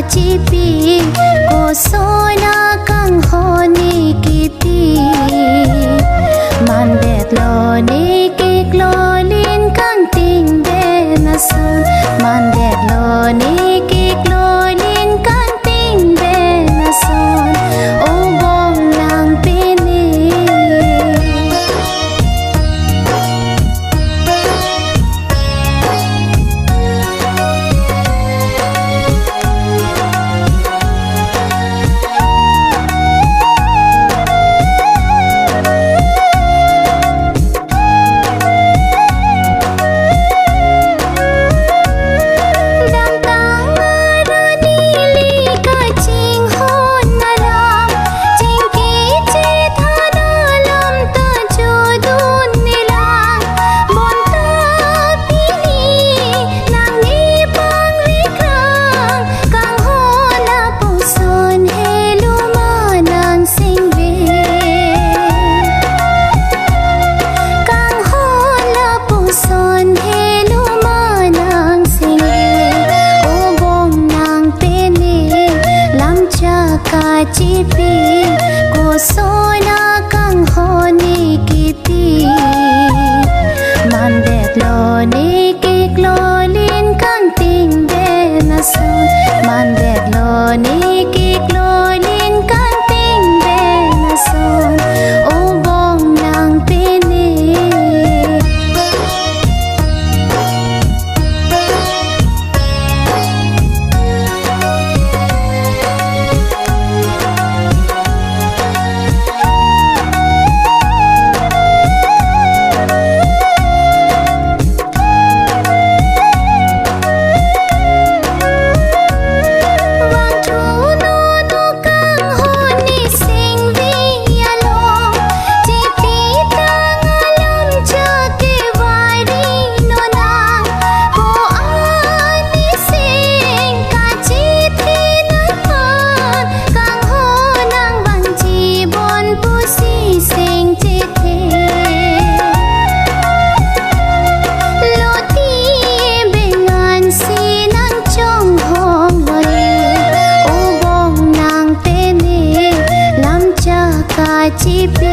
Chipi ko sona kang honi kiti man det lo ni kik lo lin kang ting de na son man det lo ni kik lo lin kang ting de na son o bong lang pini Chipi ko sona kang honi kiti man det lo ni kik lo lin kang ting de na son man det lo ni kik lo lin kang ting de na son o bong nang pini Chipi